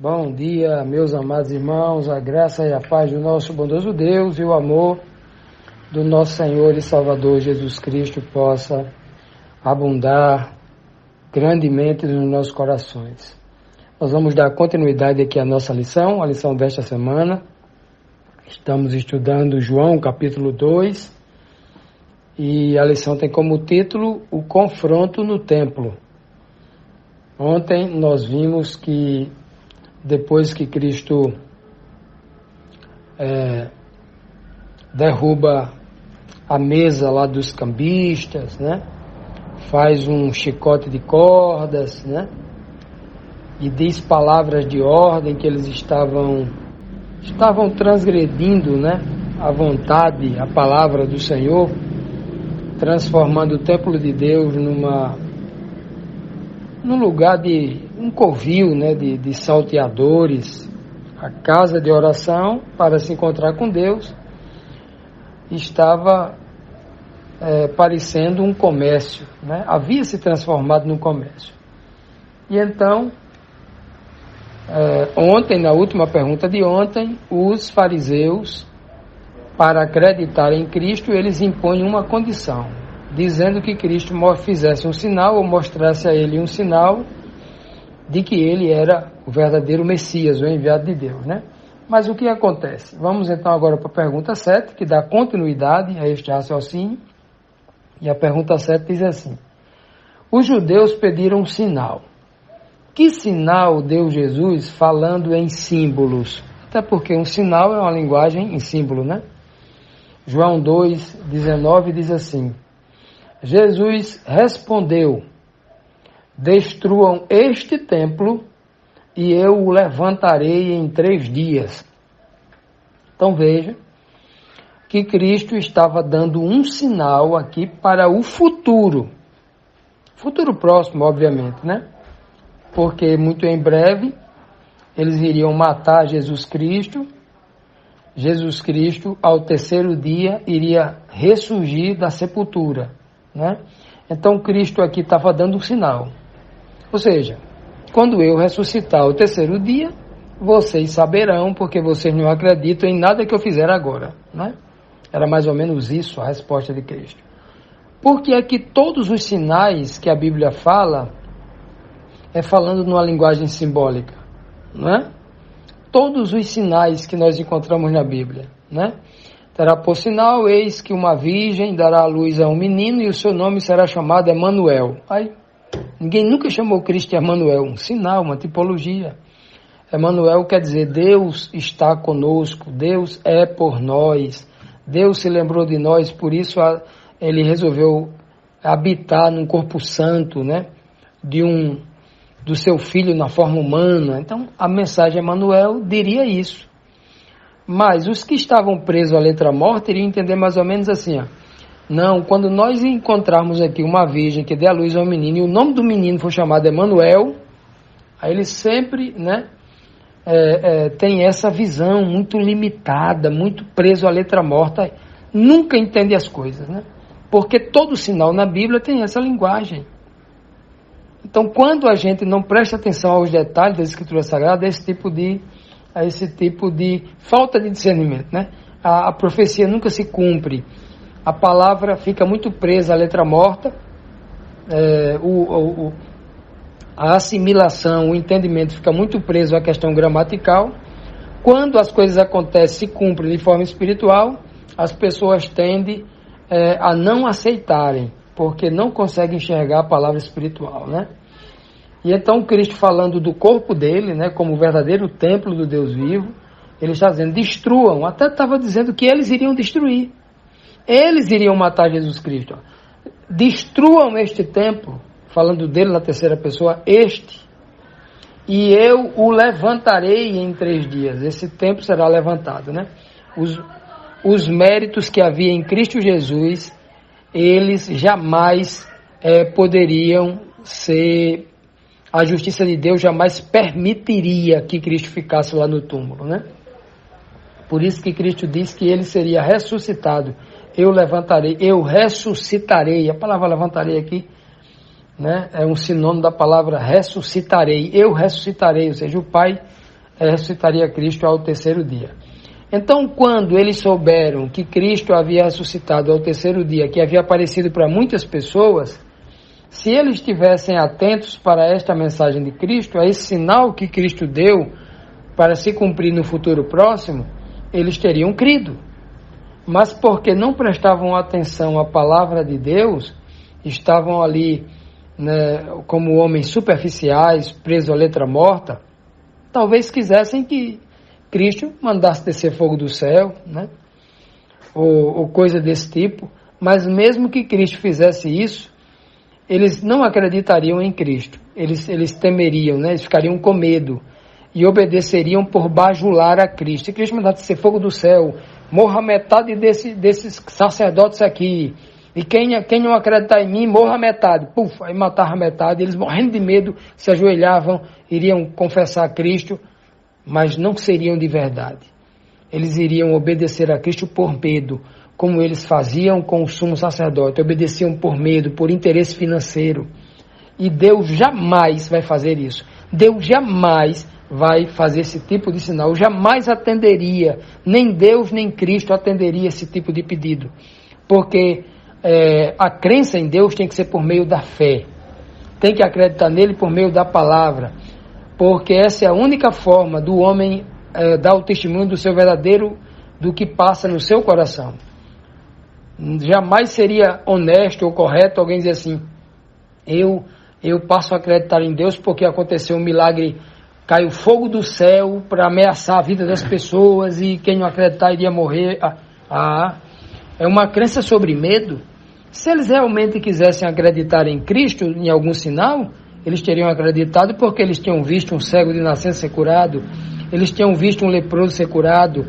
Bom dia, meus amados irmãos, a graça e a paz do nosso bondoso Deus e o amor do nosso Senhor e Salvador Jesus Cristo possa abundar grandemente nos nossos corações. Nós vamos dar continuidade aqui à nossa lição, a lição desta semana. Estamos estudando João capítulo 2 e a lição tem como título o confronto no templo. Ontem nós vimos que depois que Cristo derruba a mesa lá dos cambistas, né? Faz um chicote de cordas, né? E diz palavras de ordem que eles estavam transgredindo, né? A vontade, a palavra do Senhor, transformando o templo de Deus num lugar de um covil, né, de salteadores, a casa de oração para se encontrar com Deus, estava parecendo um comércio, né? Havia se transformado num comércio. E então, ontem, na última pergunta de ontem, os fariseus, para acreditar em Cristo, eles impõem uma condição, dizendo que Cristo fizesse um sinal ou mostrasse a ele um sinal de que ele era o verdadeiro Messias, o enviado de Deus, né? Mas o que acontece? Vamos então agora para a pergunta 7, que dá continuidade a este raciocínio. E a pergunta 7 diz assim: os judeus pediram um sinal. Que sinal deu Jesus falando em símbolos? Até porque um sinal é uma linguagem em símbolo, né? João 2,19 diz assim: Jesus respondeu: destruam este templo e eu o levantarei em 3 dias. Então veja que Cristo estava dando um sinal aqui para o futuro próximo, obviamente, né? Porque muito em breve eles iriam matar Jesus Cristo ao 3º dia iria ressurgir da sepultura, né? Então Cristo aqui estava dando um sinal. Ou seja, quando eu ressuscitar ao 3º dia, vocês saberão, porque vocês não acreditam em nada que eu fizer agora, né? Era mais ou menos isso a resposta de Cristo. Porque é que todos os sinais que a Bíblia fala é falando numa linguagem simbólica, né? Todos os sinais que nós encontramos na Bíblia, né? Terá por sinal, eis que uma virgem dará à luz a um menino e o seu nome será chamado Emanuel. Aí, ninguém nunca chamou Cristo de Emanuel, um sinal, uma tipologia. Emanuel quer dizer Deus está conosco, Deus é por nós, Deus se lembrou de nós, por isso ele resolveu habitar num corpo santo, né? Do seu filho na forma humana. Então a mensagem de Emanuel diria isso. Mas os que estavam presos à letra morta iriam entender mais ou menos assim, ó. Não, quando nós encontrarmos aqui uma virgem que dê à luz a um menino e o nome do menino for chamado Emanuel, aí ele sempre, né, tem essa visão muito limitada, muito preso à letra morta, nunca entende as coisas, né? Porque todo sinal na Bíblia tem essa linguagem. Então, quando a gente não presta atenção aos detalhes da Escritura Sagrada, esse tipo de falta de discernimento, né? A profecia nunca se cumpre. A palavra fica muito presa à letra morta, a assimilação, o entendimento fica muito preso à questão gramatical. Quando as coisas acontecem, se cumprem de forma espiritual, as pessoas tendem a não aceitarem, porque não conseguem enxergar a palavra espiritual, né? E então Cristo, falando do corpo dele, né, como o verdadeiro templo do Deus vivo, ele está dizendo, destruam. Até estava dizendo que eles iriam destruir. Eles iriam matar Jesus Cristo. Destruam este templo, falando dele na 3ª pessoa, e eu o levantarei em 3 dias. Esse templo será levantado, né? Os méritos que havia em Cristo Jesus, eles jamais poderiam ser... A justiça de Deus jamais permitiria que Cristo ficasse lá no túmulo, né? Por isso que Cristo disse que ele seria ressuscitado. Eu ressuscitarei. A palavra levantarei aqui, né, é um sinônimo da palavra ressuscitarei. Eu ressuscitarei, ou seja, o Pai ressuscitaria Cristo ao terceiro dia. Então, quando eles souberam que Cristo havia ressuscitado ao terceiro dia, que havia aparecido para muitas pessoas, se eles estivessem atentos para esta mensagem de Cristo, a esse sinal que Cristo deu para se cumprir no futuro próximo, eles teriam crido. Mas porque não prestavam atenção à palavra de Deus, estavam ali, né, como homens superficiais, presos à letra morta, talvez quisessem que Cristo mandasse descer fogo do céu, né, ou coisa desse tipo, mas mesmo que Cristo fizesse isso, eles não acreditariam em Cristo, eles temeriam, né, eles ficariam com medo e obedeceriam por bajular a Cristo. Se Cristo mandasse descer fogo do céu, morra metade desses sacerdotes aqui, e quem não acreditar em mim, morra metade. Puf, aí matava metade, eles morrendo de medo, se ajoelhavam, iriam confessar a Cristo, mas não seriam de verdade. Eles iriam obedecer a Cristo por medo, como eles faziam com o sumo sacerdote, obedeciam por medo, por interesse financeiro. E Deus jamais vai fazer isso. Deus jamais vai fazer esse tipo de sinal, jamais atenderia, nem Deus nem Cristo atenderia esse tipo de pedido, porque a crença em Deus tem que ser por meio da fé, tem que acreditar nele por meio da palavra, porque essa é a única forma do homem dar o testemunho do seu verdadeiro, do que passa no seu coração. Jamais seria honesto ou correto alguém dizer assim, eu passo a acreditar em Deus porque aconteceu um milagre, caiu fogo do céu para ameaçar a vida das pessoas e quem não acreditar iria morrer. É uma crença sobre medo. Se eles realmente quisessem acreditar em Cristo, em algum sinal, eles teriam acreditado porque eles tinham visto um cego de nascença ser curado, eles tinham visto um leproso ser curado,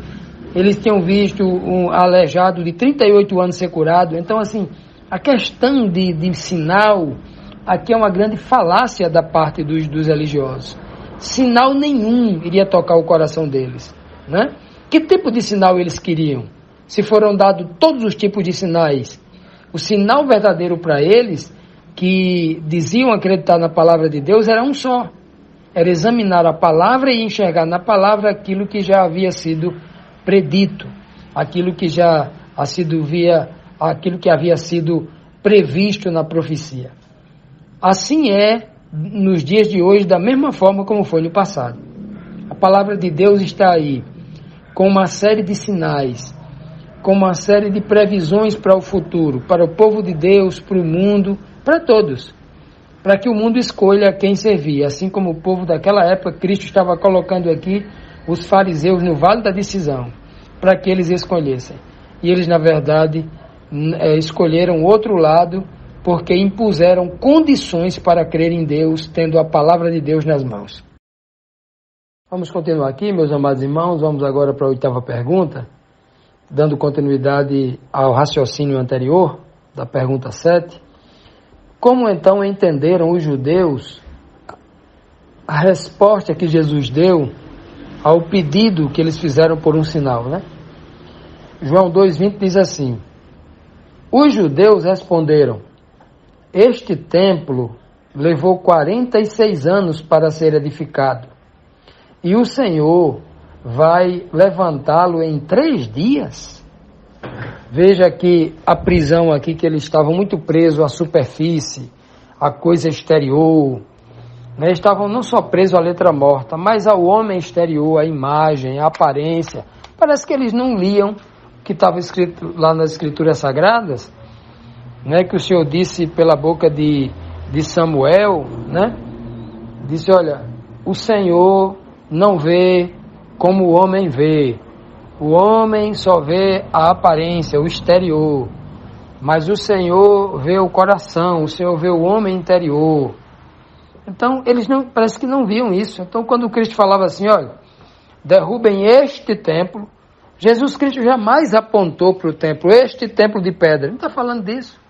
eles tinham visto um aleijado de 38 anos ser curado. Então, assim, a questão de sinal, aqui é uma grande falácia da parte dos religiosos. Sinal nenhum iria tocar o coração deles, né? Que tipo de sinal eles queriam? Se foram dados todos os tipos de sinais, o sinal verdadeiro para eles, que diziam acreditar na palavra de Deus, era um só. Era examinar a palavra e enxergar na palavra aquilo que já havia sido predito, aquilo que havia sido previsto na profecia. Assim é nos dias de hoje, da mesma forma como foi no passado. A palavra de Deus está aí, com uma série de sinais, com uma série de previsões para o futuro, para o povo de Deus, para o mundo, para todos, para que o mundo escolha quem servir, assim como o povo daquela época, Cristo estava colocando aqui os fariseus no vale da decisão, para que eles escolhessem. E eles, na verdade, escolheram outro lado, porque impuseram condições para crer em Deus, tendo a palavra de Deus nas mãos. Vamos continuar aqui, meus amados irmãos. Vamos agora para a 8ª pergunta, dando continuidade ao raciocínio anterior, da pergunta 7. Como então entenderam os judeus a resposta que Jesus deu ao pedido que eles fizeram por um sinal, né? João 2,20 diz assim: os judeus responderam: este templo levou 46 anos para ser edificado, e o Senhor vai levantá-lo em 3 dias? Veja que a prisão aqui, que eles estavam muito presos à superfície, à coisa exterior, né? Estavam não só presos à letra morta, mas ao homem exterior, à imagem, à aparência. Parece que eles não liam o que estava escrito lá nas Escrituras Sagradas, né, que o Senhor disse pela boca de Samuel, né? Disse, olha, o Senhor não vê como o homem vê. O homem só vê a aparência, o exterior. Mas o Senhor vê o coração, o Senhor vê o homem interior. Então, eles parece que não viam isso. Então, quando Cristo falava assim, olha, derrubem este templo, Jesus Cristo jamais apontou para o templo, este templo de pedra. Ele não está falando disso.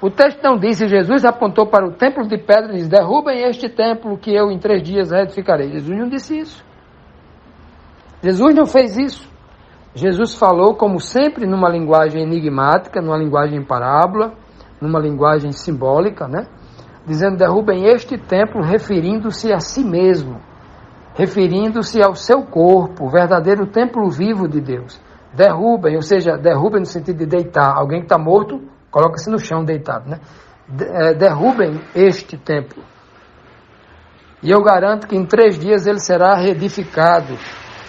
O texto não diz, se Jesus apontou para o templo de pedra e diz, derrubem este templo que eu em 3 dias reedificarei. Jesus não disse isso. Jesus não fez isso. Jesus falou, como sempre, numa linguagem enigmática, numa linguagem em parábola, numa linguagem simbólica, né? Dizendo, derrubem este templo, referindo-se a si mesmo. referindo-se ao seu corpo, o verdadeiro templo vivo de Deus. Derrubem, ou seja, derrubem no sentido de deitar. Alguém que está morto, coloca-se no chão deitado, né? Derrubem este templo. E eu garanto que em 3 dias ele será reedificado.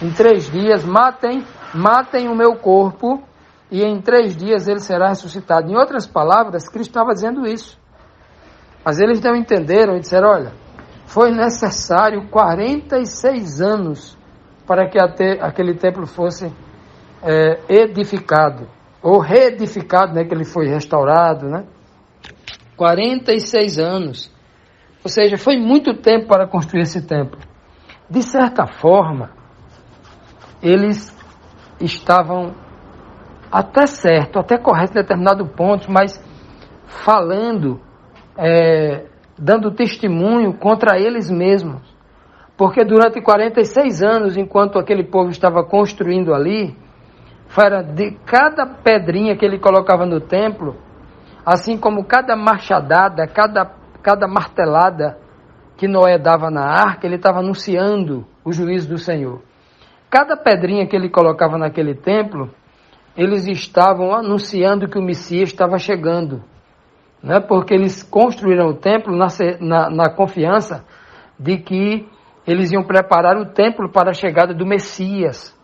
Em 3 dias, matem o meu corpo, e em 3 dias ele será ressuscitado. Em outras palavras, Cristo estava dizendo isso. Mas eles não entenderam e disseram, olha, foi necessário 46 anos para que aquele templo fosse edificado, ou reedificado, né, que ele foi restaurado, né? 46 anos. Ou seja, foi muito tempo para construir esse templo. De certa forma, eles estavam até certo, até correto em determinado ponto, mas falando, dando testemunho contra eles mesmos. Porque durante 46 anos, enquanto aquele povo estava construindo ali, era de cada pedrinha que ele colocava no templo, assim como cada machadada, cada martelada que Noé dava na arca, ele estava anunciando o juízo do Senhor. Cada pedrinha que ele colocava naquele templo, eles estavam anunciando que o Messias estava chegando, né? Porque eles construíram o templo na confiança de que eles iam preparar o templo para a chegada do Messias.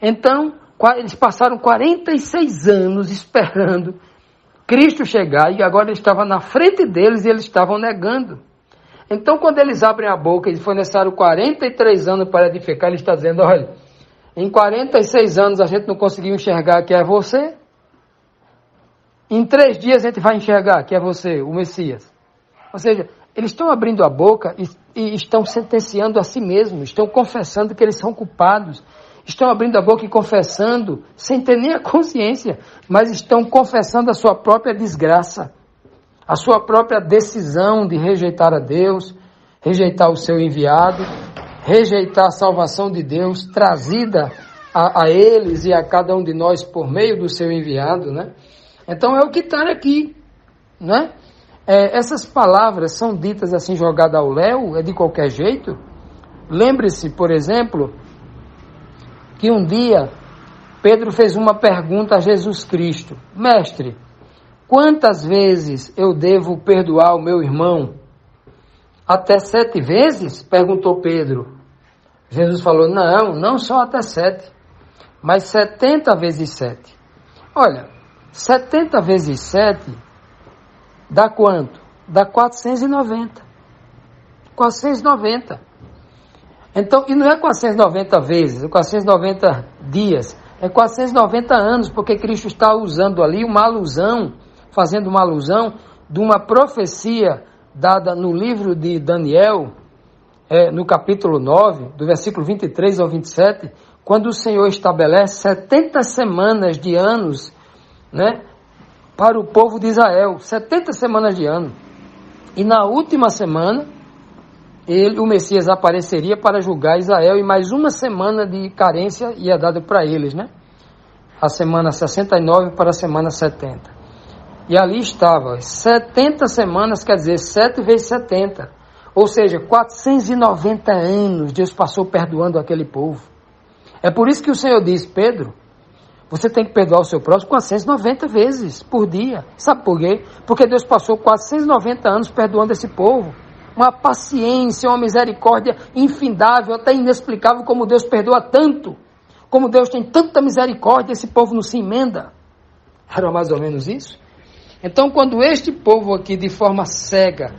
Então, eles passaram 46 anos esperando Cristo chegar, e agora ele estava na frente deles e eles estavam negando. Então, quando eles abrem a boca e foi necessário 43 anos para edificar, ele está dizendo, olha, em 46 anos a gente não conseguiu enxergar que é você, em 3 dias a gente vai enxergar que é você, o Messias. Ou seja, eles estão abrindo a boca e estão sentenciando a si mesmos, estão confessando que eles são culpados, estão abrindo a boca e confessando, sem ter nem a consciência, mas estão confessando a sua própria desgraça, a sua própria decisão de rejeitar a Deus, rejeitar o seu enviado, rejeitar a salvação de Deus trazida a eles e a cada um de nós por meio do seu enviado, né? Então é o que está aqui, né? Essas palavras são ditas assim, jogadas ao léu, de qualquer jeito. Lembre-se, por exemplo, que um dia Pedro fez uma pergunta a Jesus Cristo: Mestre, quantas vezes eu devo perdoar o meu irmão? Até 7 vezes? Perguntou Pedro. Jesus falou, não só até 7, mas 70 vezes 7. Olha, 70 vezes 7 dá quanto? Dá 490. 490. Então, e não é 490 vezes, é 490 dias, é 490 anos, porque Cristo está usando ali uma alusão, fazendo uma alusão de uma profecia dada no livro de Daniel, no capítulo 9, do versículo 23 ao 27, quando o Senhor estabelece 70 semanas de anos, né, para o povo de Israel, 70 semanas de ano. E na última semana, o Messias apareceria para julgar Israel, e mais uma semana de carência ia dada para eles, né? A semana 69 para a semana 70. E ali estava, 70 semanas, quer dizer, 7 vezes 70. Ou seja, 490 anos Deus passou perdoando aquele povo. É por isso que o Senhor diz, Pedro, você tem que perdoar o seu próximo 490 vezes por dia. Sabe por quê? Porque Deus passou 490 anos perdoando esse povo. Uma paciência, uma misericórdia infindável, até inexplicável, como Deus perdoa tanto. Como Deus tem tanta misericórdia, esse povo não se emenda. Era mais ou menos isso. Então, quando este povo aqui, de forma cega,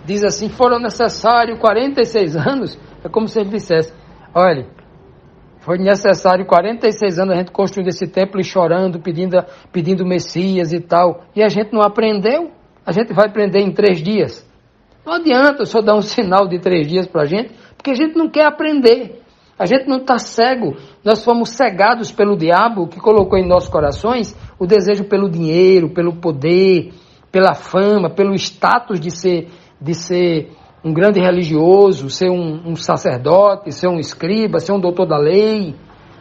diz assim, foram necessários 46 anos, é como se ele dissesse, olha, foi necessário 46 anos a gente construindo esse templo e chorando, pedindo Messias e tal, e a gente não aprendeu, a gente vai aprender em 3 dias. Não adianta eu só dar um sinal de 3 dias para a gente, porque a gente não quer aprender, a gente não está cego, nós fomos cegados pelo diabo, que colocou em nossos corações o desejo pelo dinheiro, pelo poder, pela fama, pelo status de ser um grande religioso, ser um sacerdote, ser um escriba, ser um doutor da lei,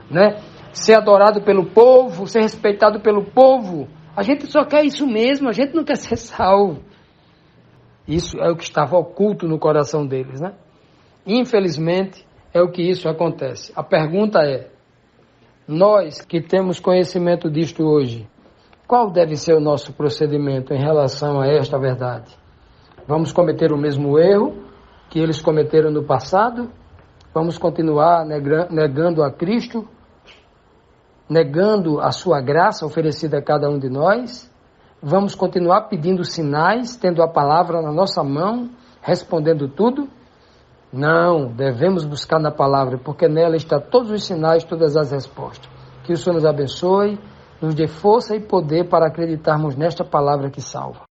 né? Ser adorado pelo povo, ser respeitado pelo povo. A gente só quer isso mesmo, a gente não quer ser salvo. Isso é o que estava oculto no coração deles, né? Infelizmente, é o que isso acontece. A pergunta é, nós que temos conhecimento disto hoje, qual deve ser o nosso procedimento em relação a esta verdade? Vamos cometer o mesmo erro que eles cometeram no passado? Vamos continuar negando a Cristo? Negando a sua graça oferecida a cada um de nós? Vamos continuar pedindo sinais, tendo a palavra na nossa mão, respondendo tudo? Não, devemos buscar na palavra, porque nela está todos os sinais, todas as respostas. Que o Senhor nos abençoe, nos dê força e poder para acreditarmos nesta palavra que salva.